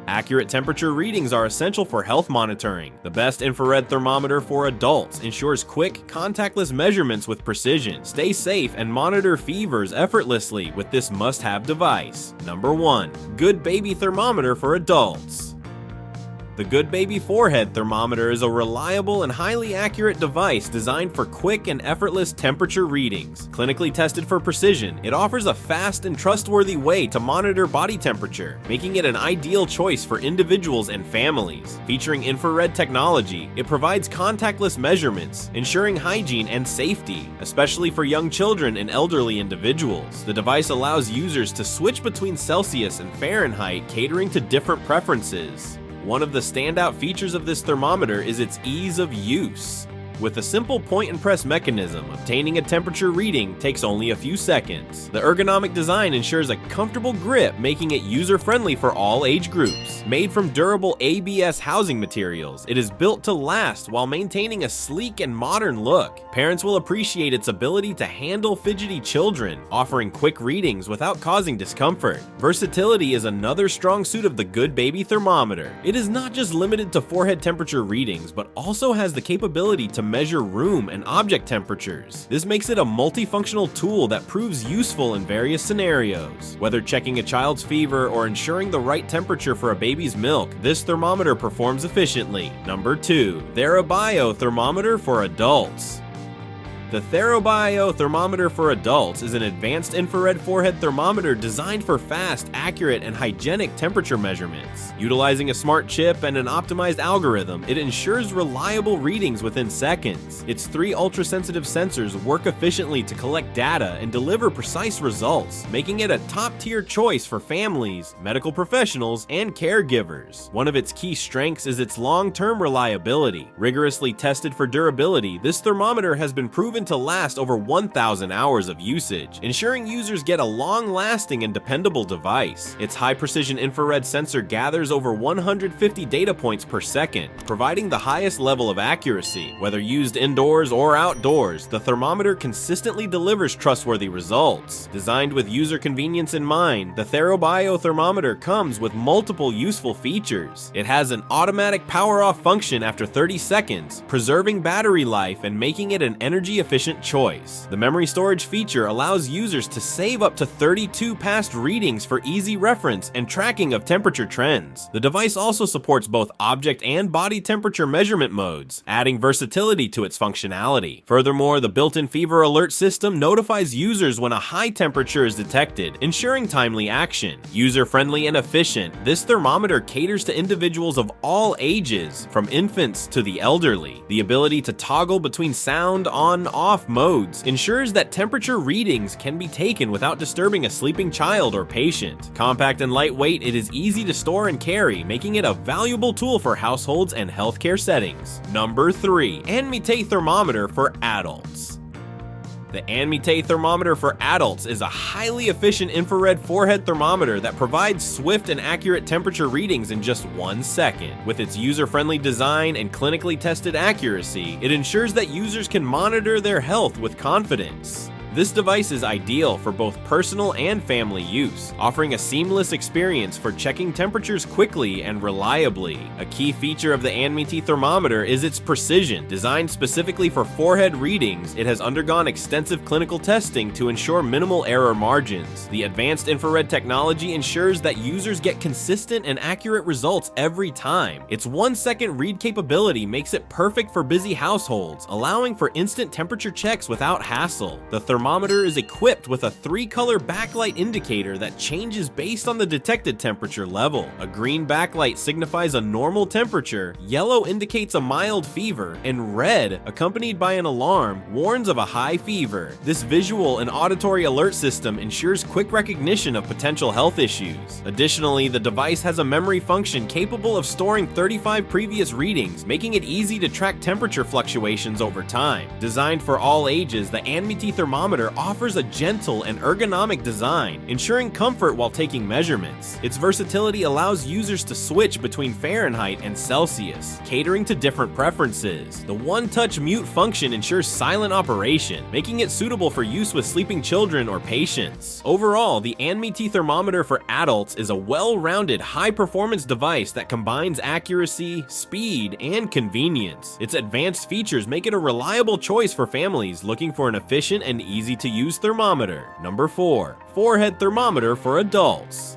Accurate temperature readings are essential for health monitoring. The best infrared thermometer for adults ensures quick, contactless measurements with precision. Stay safe and monitor fevers effortlessly with this must-have device. Number 1. Good Baby Thermometer for Adults. The Good Baby Forehead Thermometer is a reliable and highly accurate device designed for quick and effortless temperature readings. Clinically tested for precision, it offers a fast and trustworthy way to monitor body temperature, making it an ideal choice for individuals and families. Featuring infrared technology, it provides contactless measurements, ensuring hygiene and safety, especially for young children and elderly individuals. The device allows users to switch between Celsius and Fahrenheit, catering to different preferences. One of the standout features of this thermometer is its ease of use. With a simple point-and-press mechanism, obtaining a temperature reading takes only a few seconds. The ergonomic design ensures a comfortable grip, making it user-friendly for all age groups. Made from durable ABS housing materials, it is built to last while maintaining a sleek and modern look. Parents will appreciate its ability to handle fidgety children, offering quick readings without causing discomfort. Versatility is another strong suit of the Good Baby Thermometer. It is not just limited to forehead temperature readings, but also has the capability to measure room and object temperatures. This makes it a multifunctional tool that proves useful in various scenarios. Whether checking a child's fever or ensuring the right temperature for a baby's milk, this thermometer performs efficiently. Number 2. Thereobio Thermometer for Adults. The Thereobio Thermometer for Adults is an advanced infrared forehead thermometer designed for fast, accurate, and hygienic temperature measurements. Utilizing a smart chip and an optimized algorithm, it ensures reliable readings within seconds. Its 3 ultra-sensitive sensors work efficiently to collect data and deliver precise results, making it a top-tier choice for families, medical professionals, and caregivers. One of its key strengths is its long-term reliability. Rigorously tested for durability, this thermometer has been proven to last over 1,000 hours of usage, ensuring users get a long-lasting and dependable device. Its high-precision infrared sensor gathers over 150 data points per second, providing the highest level of accuracy. Whether used indoors or outdoors, the thermometer consistently delivers trustworthy results. Designed with user convenience in mind, the Thereobio thermometer comes with multiple useful features. It has an automatic power-off function after 30 seconds, preserving battery life and making it an energy-efficient choice. The memory storage feature allows users to save up to 32 past readings for easy reference and tracking of temperature trends. The device also supports both object and body temperature measurement modes, adding versatility to its functionality. Furthermore, the built-in fever alert system notifies users when a high temperature is detected, ensuring timely action. User-friendly and efficient, this thermometer caters to individuals of all ages, from infants to the elderly. The ability to toggle between sound on-off modes ensures that temperature readings can be taken without disturbing a sleeping child or patient. Compact and lightweight, it is easy to store and carry, making it a valuable tool for households and healthcare settings. Number 3. Anmeate Thermometer for Adults. The Anmeate Thermometer for Adults is a highly efficient infrared forehead thermometer that provides swift and accurate temperature readings in just 1 second. With its user-friendly design and clinically tested accuracy, it ensures that users can monitor their health with confidence. This device is ideal for both personal and family use, offering a seamless experience for checking temperatures quickly and reliably. A key feature of the Anmeate thermometer is its precision. Designed specifically for forehead readings, it has undergone extensive clinical testing to ensure minimal error margins. The advanced infrared technology ensures that users get consistent and accurate results every time. Its 1-second read capability makes it perfect for busy households, allowing for instant temperature checks without hassle. The thermometer is equipped with a 3-color backlight indicator that changes based on the detected temperature level. A green backlight signifies a normal temperature, yellow indicates a mild fever, and red, accompanied by an alarm, warns of a high fever. This visual and auditory alert system ensures quick recognition of potential health issues. Additionally, the device has a memory function capable of storing 35 previous readings, making it easy to track temperature fluctuations over time. Designed for all ages, the Anmeate thermometer thermometer offers a gentle and ergonomic design, ensuring comfort while taking measurements. Its versatility allows users to switch between Fahrenheit and Celsius, catering to different preferences. The one-touch mute function ensures silent operation, making it suitable for use with sleeping children or patients. Overall, the Anmeate Thermometer for Adults is a well-rounded, high-performance device that combines accuracy, speed, and convenience. Its advanced features make it a reliable choice for families looking for an efficient and easy-to-use thermometer. Number 4. Forehead Thermometer for Adults.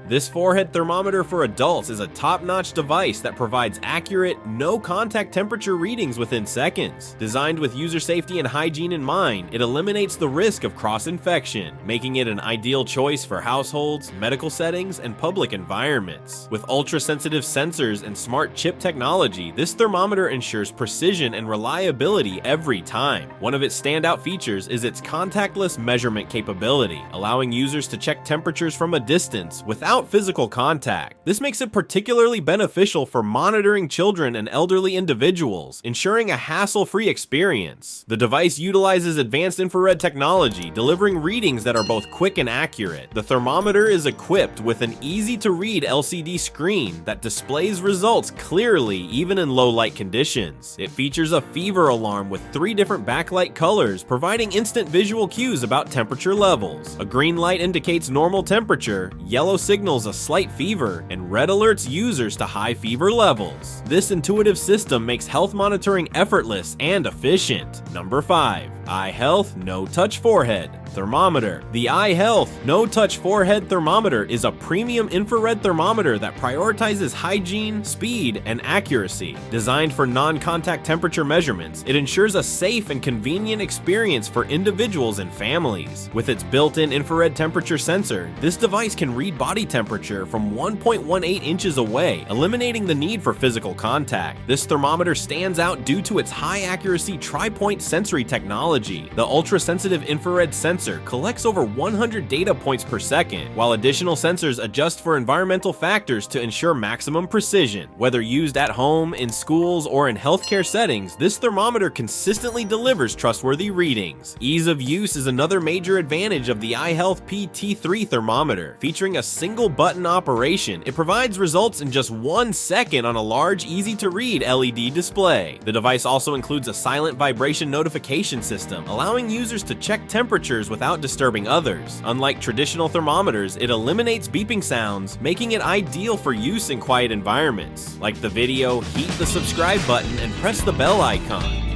This forehead thermometer for adults is a top-notch device that provides accurate, no-contact temperature readings within seconds. Designed with user safety and hygiene in mind, it eliminates the risk of cross-infection, making it an ideal choice for households, medical settings, and public environments. With ultra-sensitive sensors and smart chip technology, this thermometer ensures precision and reliability every time. One of its standout features is its contactless measurement capability, allowing users to check temperatures from a distance without physical contact. This makes it particularly beneficial for monitoring children and elderly individuals, ensuring a hassle-free experience. The device utilizes advanced infrared technology, delivering readings that are both quick and accurate. The thermometer is equipped with an easy-to-read LCD screen that displays results clearly even in low-light conditions. It features a fever alarm with 3 different backlight colors, providing instant visual cues about temperature levels. A green light indicates normal temperature, yellow signals a slight fever, and red alerts users to high fever levels. This intuitive system makes health monitoring effortless and efficient. Number 5. Ihealth No-Touch Forehead Thermometer. The Ihealth No-Touch Forehead Thermometer is a premium infrared thermometer that prioritizes hygiene, speed, and accuracy. Designed for non-contact temperature measurements, it ensures a safe and convenient experience for individuals and families. With its built-in infrared temperature sensor, this device can read body temperature from 1.18 inches away, eliminating the need for physical contact. This thermometer stands out due to its high-accuracy tri-point sensory technology. The ultra-sensitive infrared sensor collects over 100 data points per second, while additional sensors adjust for environmental factors to ensure maximum precision. Whether used at home, in schools, or in healthcare settings, this thermometer consistently delivers trustworthy readings. Ease of use is another major advantage of the Ihealth PT3 thermometer. Featuring a single button operation, it provides results in just 1 second on a large, easy-to-read LED display. The device also includes a silent vibration notification system, allowing users to check temperatures without disturbing others. Unlike traditional thermometers, it eliminates beeping sounds, making it ideal for use in quiet environments. Like the video, hit the subscribe button and press the bell icon.